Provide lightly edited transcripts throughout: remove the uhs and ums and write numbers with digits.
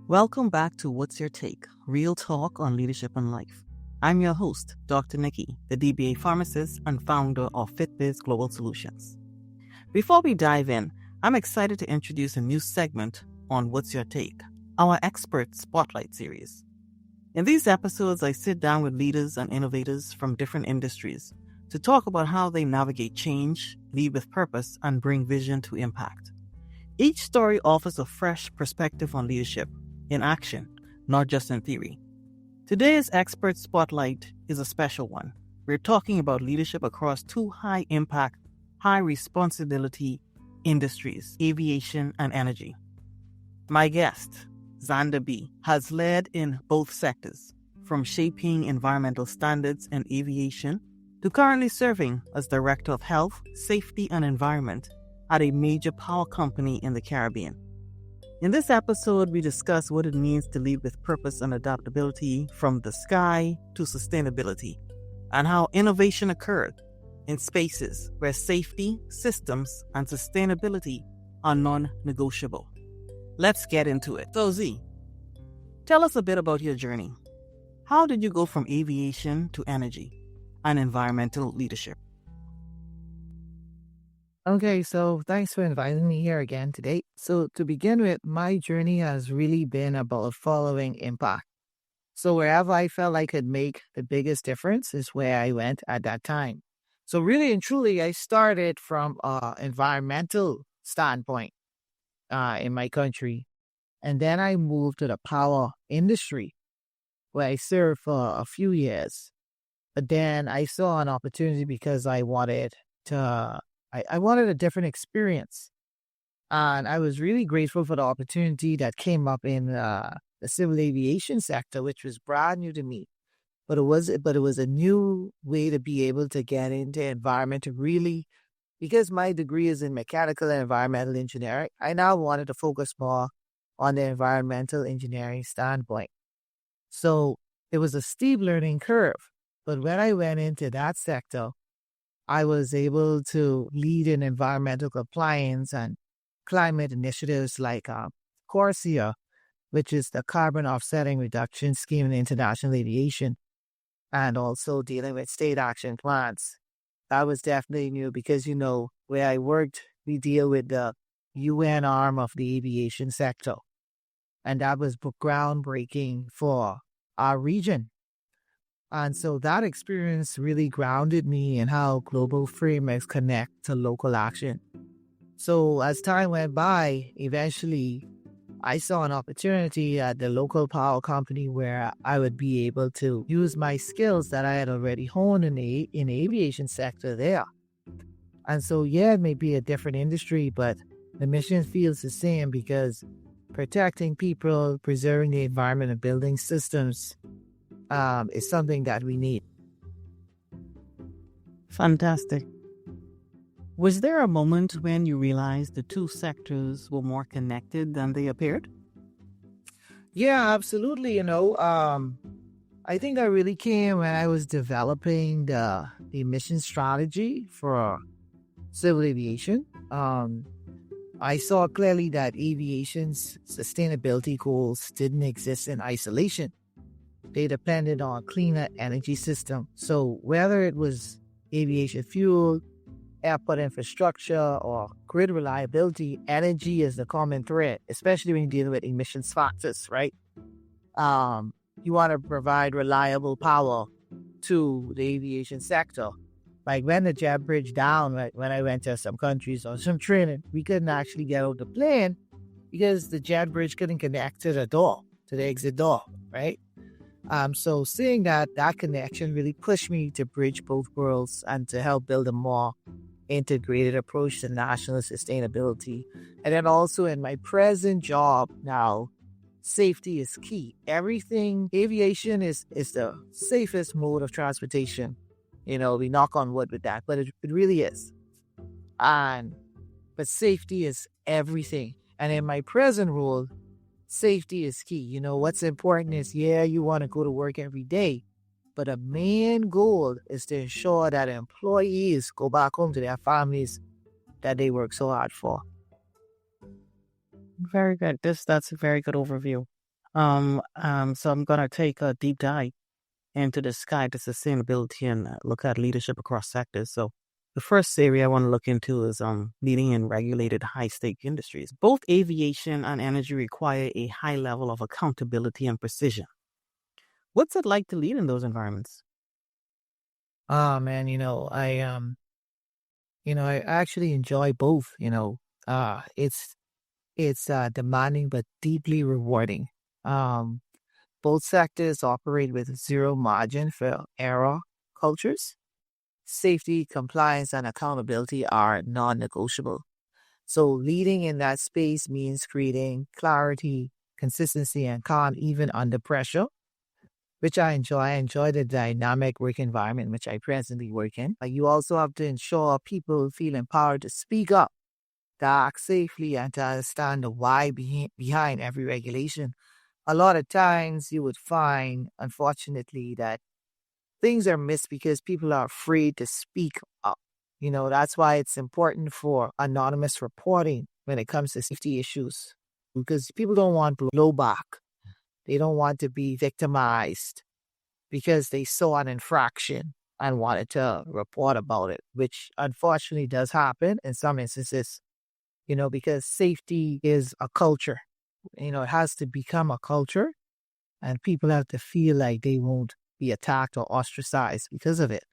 Welcome back to What's Your Take? Real talk on leadership and life. I'm your host, Dr. Nikki, the DBA pharmacist and founder of FitBiz Global Solutions. Before we dive in, I'm excited to introduce a new segment on What's Your Take, our expert spotlight series. In these episodes, I sit down with leaders and innovators from different industries to talk about how they navigate change, lead with purpose, and bring vision to impact. Each story offers a fresh perspective on leadership in action, not just in theory. Today's expert spotlight is a special one. We're talking about leadership across two high-impact, high-responsibility industries, aviation and energy. My guest, Zanda B, has led in both sectors, from shaping environmental standards in aviation to currently serving as Director of Health, Safety and Environment at a major power company in the Caribbean. In this episode, we discuss what it means to lead with purpose and adaptability from the sky to sustainability, and how innovation occurred in spaces where safety, systems, and sustainability are non-negotiable. Let's get into it. So Z, tell us a bit about your journey. How did you go from aviation to energy and environmental leadership? Okay, so thanks for inviting me here again today. So to begin with, my journey has really been about following impact. So wherever I felt I could make the biggest difference is where I went at that time. So really and truly, I started from an environmental standpoint in my country. And then I moved to the power industry where I served for a few years. But then I saw an opportunity because I wanted a different experience. And I was really grateful for the opportunity that came up in the civil aviation sector, which was brand new to me. But it was a new way to be able to get into environment to really, because my degree is in mechanical and environmental engineering, I now wanted to focus more on the environmental engineering standpoint. So it was a steep learning curve. But when I went into that sector, I was able to lead in environmental compliance and climate initiatives like CORSIA, which is the Carbon Offsetting Reduction Scheme in international aviation, and also dealing with state action plans. That was definitely new because, where I worked, we deal with the UN arm of the aviation sector. And that was groundbreaking for our region. And so that experience really grounded me in how global frameworks connect to local action. So as time went by, eventually I saw an opportunity at the local power company where I would be able to use my skills that I had already honed in the aviation sector there. And so, it may be a different industry, but the mission feels the same because protecting people, preserving the environment, and building systems is something that we need. Fantastic. Was there a moment when you realized the two sectors were more connected than they appeared? Yeah, absolutely. I think that really came when I was developing the emission strategy for civil aviation. I saw clearly that aviation's sustainability goals didn't exist in isolation. They depended on cleaner energy system. So whether it was aviation fuel, airport infrastructure, or grid reliability, energy is the common thread, especially when you're dealing with emissions factors, right? You want to provide reliable power to the aviation sector. Like when the jet bridge down, right, when I went to some countries or some training, we couldn't actually get out the plane because the jet bridge couldn't connect to the exit door, right? So seeing that connection really pushed me to bridge both worlds and to help build a more integrated approach to national sustainability. And then also in my present job now, safety is key. Aviation is the safest mode of transportation. We knock on wood with that, but it really is. But safety is everything. And in my present role, safety is key. What's important is, you want to go to work every day, but a main goal is to ensure that employees go back home to their families that they work so hard for. Very good. That's a very good overview. So I'm gonna take a deep dive into the sky to sustainability and look at leadership across sectors. So the first area I want to look into is leading in regulated high stake industries. Both aviation and energy require a high level of accountability and precision. What's it like to lead in those environments? Ah, man, I actually enjoy both, it's demanding but deeply rewarding. Um, Both sectors operate with zero margin for error cultures. Safety, compliance, and accountability are non-negotiable. So leading in that space means creating clarity, consistency, and calm even under pressure, which I enjoy. I enjoy the dynamic work environment which I presently work in. You also have to ensure people feel empowered to speak up, to act safely, and to understand the why behind every regulation. A lot of times you would find, unfortunately, that things are missed because people are afraid to speak up. That's why it's important for anonymous reporting when it comes to safety issues, because people don't want blowback. They don't want to be victimized because they saw an infraction and wanted to report about it, which unfortunately does happen in some instances, because safety is a culture. It has to become a culture, and people have to feel like they won't be attacked or ostracized because of it.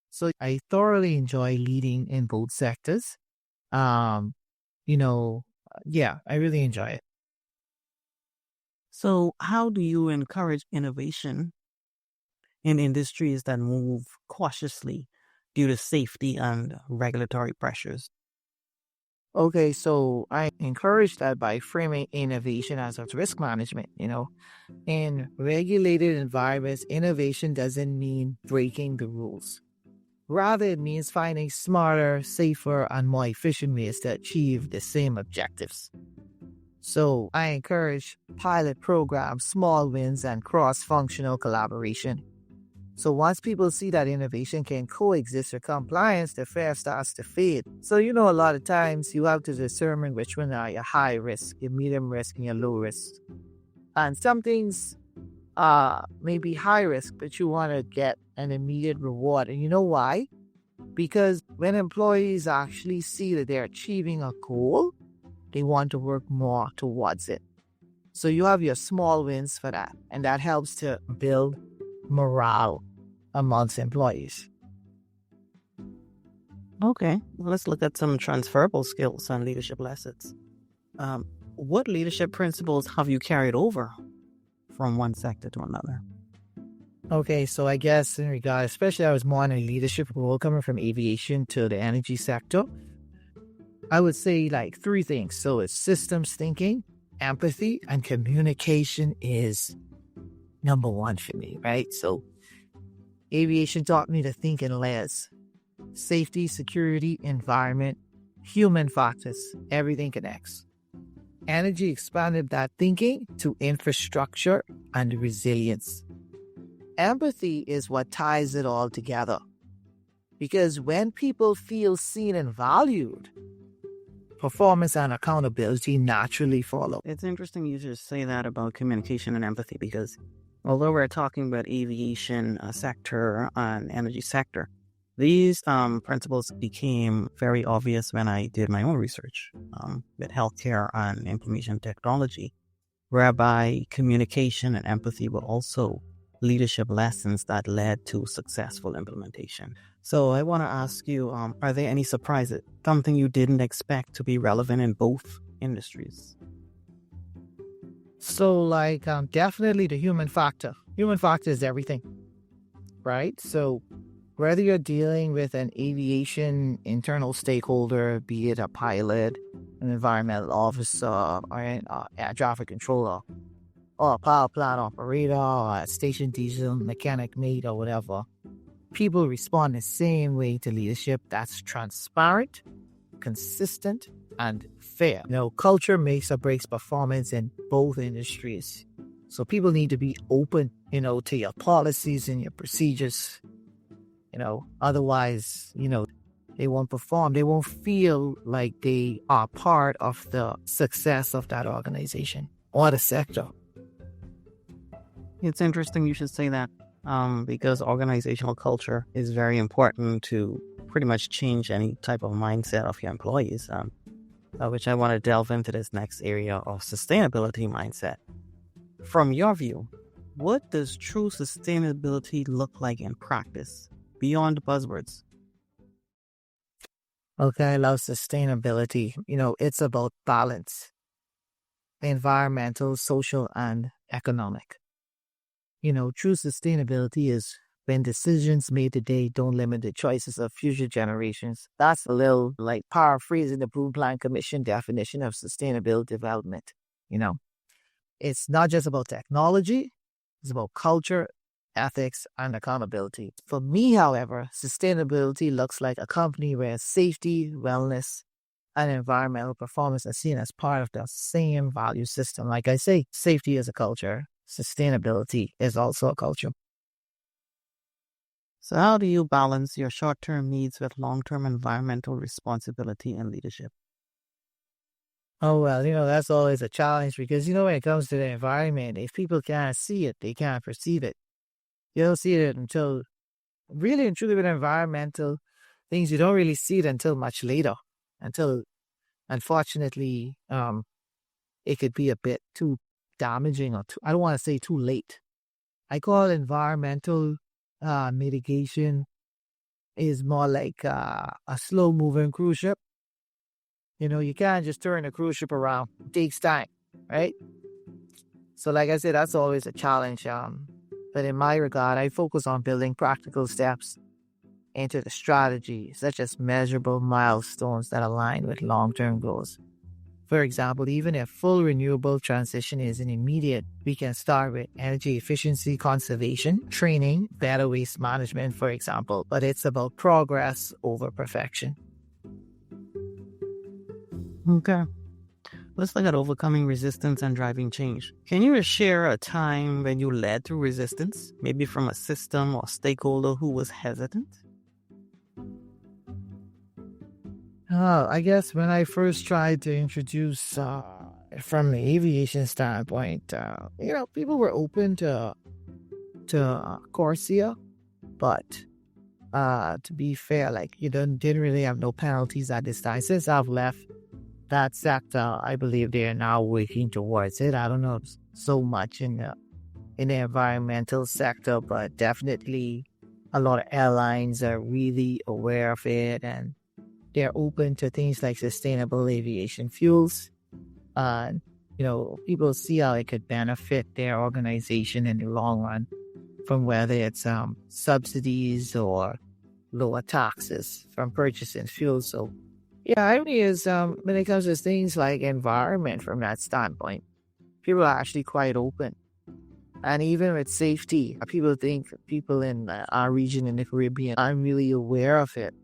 So I thoroughly enjoy leading in both sectors. Um, you know, yeah, I really enjoy it. So, how do you encourage innovation in industries that move cautiously due to safety and regulatory pressures? Okay, so I encourage that by framing innovation as a risk management. In regulated environments, innovation doesn't mean breaking the rules. Rather, it means finding smarter, safer, and more efficient ways to achieve the same objectives. So I encourage pilot programs, small wins, and cross-functional collaboration. So once people see that innovation can coexist with compliance, the fear starts to fade. So a lot of times you have to determine which one are your high risk, your medium risk, and your low risk. And some things may be high risk, but you want to get an immediate reward. And you know why? Because when employees actually see that they're achieving a goal, they want to work more towards it. So you have your small wins for that, and that helps to build morale amongst employees. Okay, well, let's look at some transferable skills and leadership lessons. What leadership principles have you carried over from one sector to another? Okay, so I guess in regard, especially I was more in a leadership role coming from aviation to the energy sector. I would say like three things. So it's systems thinking, empathy, and communication is number one for me, right? So aviation taught me to think in layers: safety, security, environment, human factors, everything connects. Energy expanded that thinking to infrastructure and resilience. Empathy is what ties it all together. Because when people feel seen and valued, performance and accountability naturally follow. It's interesting you just say that about communication and empathy because although we're talking about aviation sector and energy sector, these principles became very obvious when I did my own research with healthcare and information technology, whereby communication and empathy were also leadership lessons that led to successful implementation. So I want to ask you, are there any surprises, something you didn't expect to be relevant in both industries? So, definitely the human factor. Human factor is everything, right? So, whether you're dealing with an aviation internal stakeholder, be it a pilot, an environmental officer, or an air traffic controller, or a power plant operator, or a station diesel mechanic mate, or whatever, people respond the same way to leadership that's transparent, consistent, and fair. Culture makes or breaks performance in both industries. So people need to be open, to your policies and your procedures. Otherwise, they won't perform. They won't feel like they are part of the success of that organization or the sector. It's interesting you should say that, because organizational culture is very important to pretty much change any type of mindset of your employees, which I want to delve into this next area of sustainability mindset. From your view, what does true sustainability look like in practice beyond the buzzwords? Okay, I love sustainability. It's about balance, environmental, social, and economic. True sustainability is when decisions made today don't limit the choices of future generations. That's a little like paraphrasing the Blue Plan Commission definition of sustainable development. You know, it's not just about technology, it's about culture, ethics, and accountability. For me, however, sustainability looks like a company where safety, wellness, and environmental performance are seen as part of the same value system. Like I say, safety is a culture, sustainability is also a culture. So, how do you balance your short term needs with long term environmental responsibility and leadership? Oh, well, that's always a challenge because, when it comes to the environment, if people can't see it, they can't perceive it. You don't see it until really and truly with environmental things, you don't really see it until much later, until unfortunately, it could be a bit too damaging or I don't want to say too late. I call environmental mitigation is more like a slow moving cruise ship. You can't just turn a cruise ship around. It takes time, right? So like I said, that's always a challenge. But in my regard, I focus on building practical steps into the strategy, such as measurable milestones that align with long-term goals. For example, even if full renewable transition isn't immediate, we can start with energy efficiency conservation, training, better waste management, for example, but it's about progress over perfection. Okay. Let's look at overcoming resistance and driving change. Can you share a time when you led through resistance, maybe from a system or stakeholder who was hesitant? I guess when I first tried to introduce, from the aviation standpoint, people were open to Corsia, but to be fair, like didn't really have no penalties at this time. Since I've left that sector, I believe they are now working towards it. I don't know so much in the environmental sector, but definitely a lot of airlines are really aware of it and they're open to things like sustainable aviation fuels. And people see how it could benefit their organization in the long run, from whether it's subsidies or lower taxes from purchasing fuel. So yeah, irony is when it comes to things like environment from that standpoint, people are actually quite open. And even with safety, people think people in our region in the Caribbean aren't really aware of it.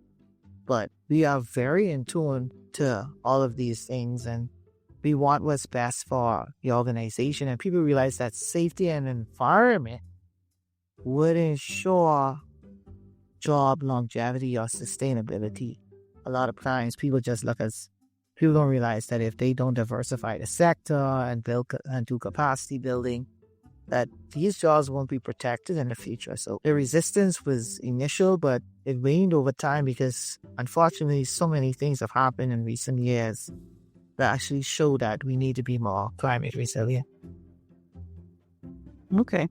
But we are very in tune to all of these things and we want what's best for the organization. And people realize that safety and environment would ensure job longevity or sustainability. A lot of times people don't realize that if they don't diversify the sector and do capacity building, that these jobs won't be protected in the future. So the resistance was initial, but it waned over time because unfortunately so many things have happened in recent years that actually show that we need to be more climate resilient. Okay.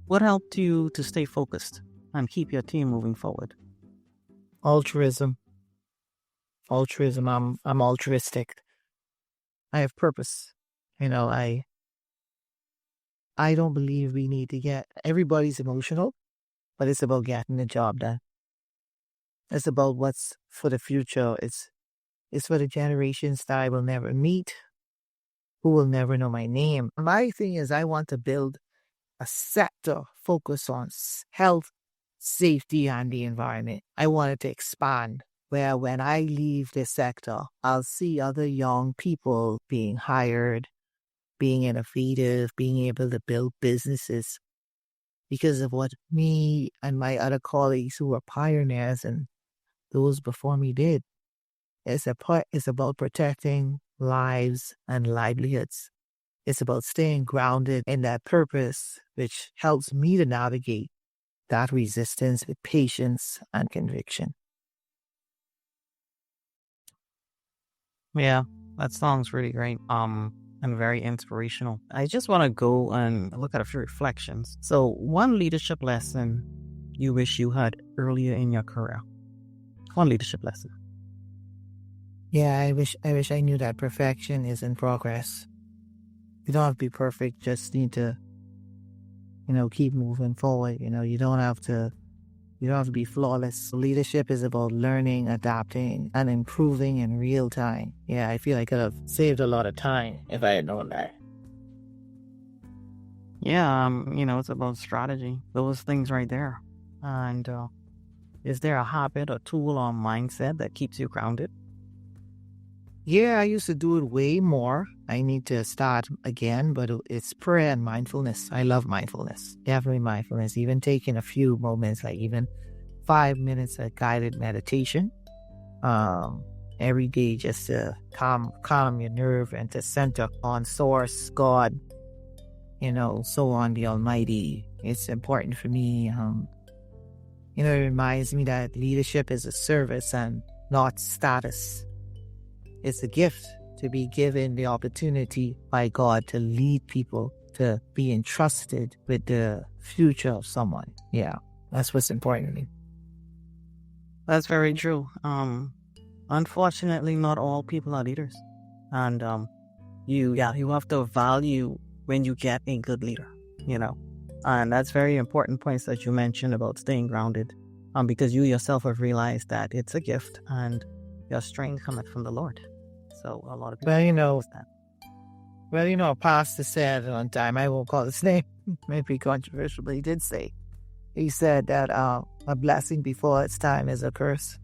What helped you to stay focused and keep your team moving forward? Altruism. I'm altruistic. I have purpose. I don't believe we need to everybody's emotional, but it's about getting the job done. It's about what's for the future. It's for the generations that I will never meet, who will never know my name. My thing is I want to build a sector focused on health, safety, and the environment. I want it to expand where when I leave this sector, I'll see other young people being hired, being innovative, being able to build businesses because of what me and my other colleagues who were pioneers and those before me did. It's about protecting lives and livelihoods. It's about staying grounded in that purpose, which helps me to navigate that resistance with patience and conviction. Yeah, that sounds really great. And very inspirational. I just want to go and look at a few reflections. So, one leadership lesson you wish you had earlier in your career. One leadership lesson. Yeah, I wish I knew that perfection is in progress. You don't have to be perfect, just need to, keep moving forward. You don't have to be flawless. Leadership is about learning, adapting, and improving in real time. Yeah, I feel I could have saved a lot of time if I had known that. Yeah, it's about strategy. Those things right there. And is there a habit or tool or mindset that keeps you grounded? Yeah, I used to do it way more. I need to start again, but it's prayer and mindfulness. I love mindfulness. Definitely mindfulness. Even taking a few moments, like even 5 minutes of guided meditation every day, just to calm your nerve and to center on source, God, so on, the Almighty. It's important for me. It reminds me that leadership is a service and not status. It's a gift to be given the opportunity by God to lead people, to be entrusted with the future of someone. Yeah, that's what's important to me. That's very true. Unfortunately, not all people are leaders. And you have to value when you get a good leader, And that's very important points that you mentioned about staying grounded. Because you yourself have realized that it's a gift and your strength cometh from the Lord. So a lot of people that. A pastor said one time, I won't call his name, maybe controversial, but he did say, he said that a blessing before its time is a curse.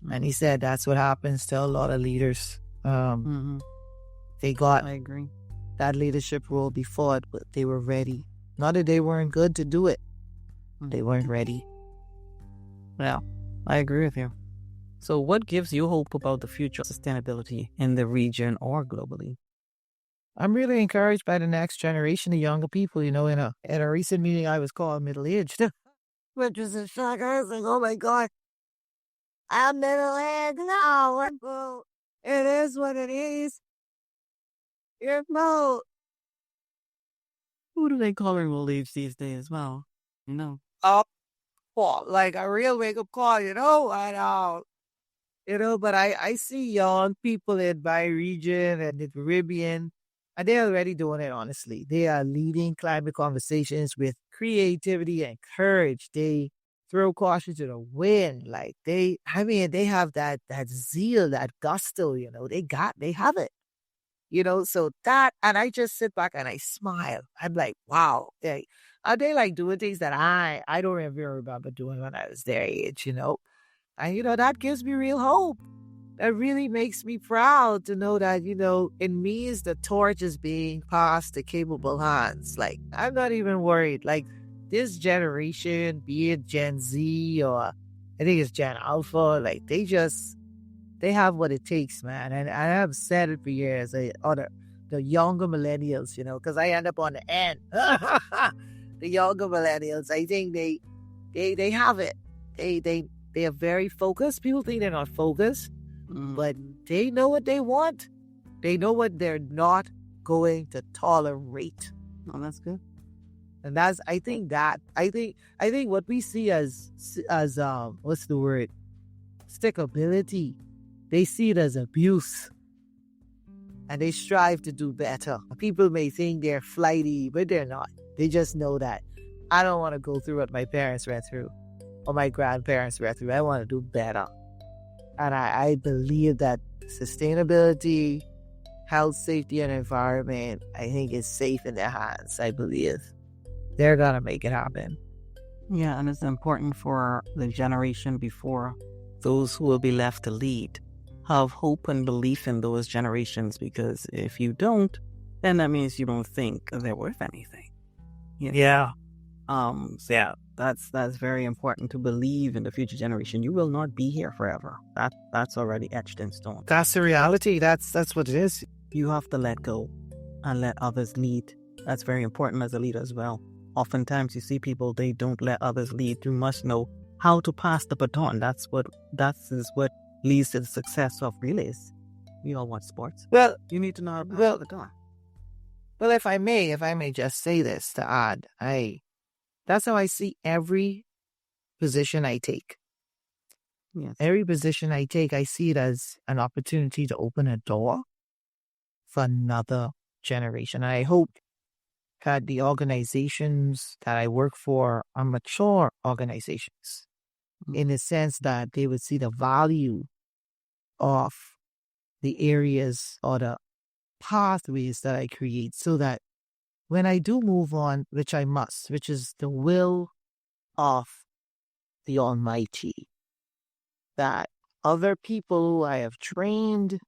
Mm-hmm. And he said that's what happens to a lot of leaders. They got I agree. that leadership role before it, but they were ready. Not that they weren't good to do it. They weren't ready. Yeah, I agree with you. So what gives you hope about the future of sustainability in the region or globally? I'm really encouraged by the next generation of younger people. In a recent meeting, I was called middle-aged, which was a shock. I was like, oh my God, I'm middle-aged now. Well, it is what it is. Who do they call middle age these days? Well, Up call, like a real wake-up call, but I see young people in my region and the Caribbean, and they're already doing it, honestly. They are leading climate conversations with creativity and courage. They throw caution to the wind. Like they have that zeal, that gusto, they have it. So that, and I just sit back and I smile. I'm like, wow, are they like doing things that I don't even remember doing when I was their age, And, that gives me real hope. That really makes me proud to know that, it means the torch is being passed to capable hands. Like, I'm not even worried. Like, this generation, be it Gen Z or I think it's Gen Alpha, like, they have what it takes, man. And I have said it for years, the younger millennials, because I end up on the end. The younger millennials, I think they have it. They are very focused. People think they're not focused, but they know what they want. They know what they're not going to tolerate. Oh, that's good. And I think what we see as what's the word? Stickability. They see it as abuse. And they strive to do better. People may think they're flighty, but they're not. They just know that I don't want to go through what my parents went through or my grandparents went through. I want to do better. And I believe that sustainability, health, safety, and environment, I think is safe in their hands. I believe they're going to make it happen. Yeah, and it's important for the generation before, those who will be left to lead, have hope and belief in those generations, because if you don't, then that means you don't think they're worth anything. Yeah. That's very important, to believe in the future generation. You will not be here forever. That's already etched in stone. That's the reality. That's what it is. You have to let go. and let others lead. That's very important as a leader as well. Oftentimes you see people, they don't let others lead. You must know how to pass the baton. That is what leads to the success of relays. We all watch sports. Well, You need to know how to pass the baton. well, if I may just say this to add, that's how I see every position I take. Yes. Every position I take, I see it as an opportunity to open a door for another generation. I hope that the organizations that I work for are mature organizations in the sense that they would see the value of the areas or the pathways that I create so that when I do move on, which I must, which is the will of the Almighty, that other people who I have trained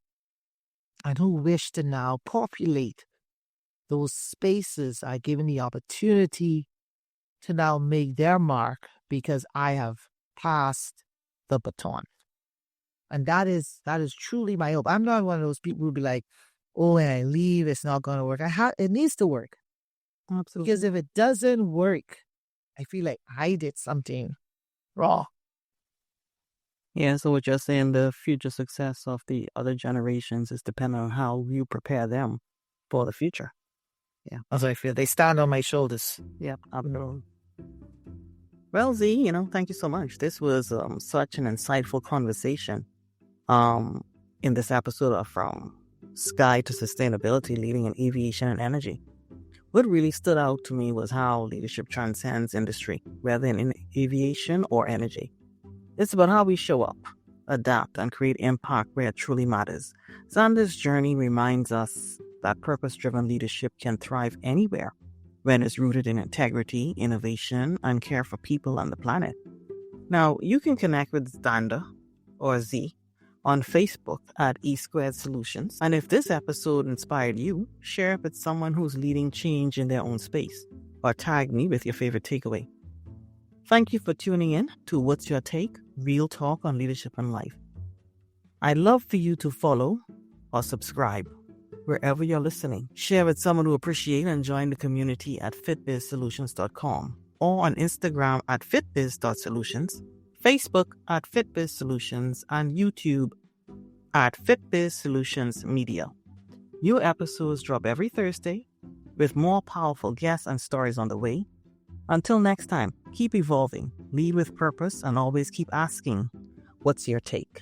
and who wish to now populate those spaces are given the opportunity to now make their mark because I have passed the baton. And that is truly my hope. I'm not one of those people who be like, oh, when I leave, it's not going to work. It needs to work. Absolutely. Because if it doesn't work, I feel like I did something wrong. Yeah, so what you're saying, the future success of the other generations is dependent on how you prepare them for the future. Yeah, as I feel. They stand on my shoulders. Yep, absolutely. Well, Z, thank you so much. This was such an insightful conversation in this episode of From Sky to Sustainability, Leading in Aviation and Energy. What really stood out to me was how leadership transcends industry, whether in aviation or energy. It's about how we show up, adapt, and create impact where it truly matters. Zanda's journey reminds us that purpose-driven leadership can thrive anywhere when it's rooted in integrity, innovation, and care for people and the planet. Now, you can connect with Zanda or Z on Facebook at E2 Solutions. And if this episode inspired you, share it with someone who's leading change in their own space, or tag me with your favorite takeaway. Thank you for tuning in to What's Your Take? Real Talk on Leadership and Life. I'd love for you to follow or subscribe wherever you're listening. Share with someone who appreciates and join the community at fitbizsolutions.com or on Instagram at fitbiz.solutions, Facebook at fitbizsolutions, and YouTube at fitbizsolutions media. New episodes drop every Thursday with more powerful guests and stories on the way. Until next time, keep evolving, lead with purpose, and always keep asking, what's your take?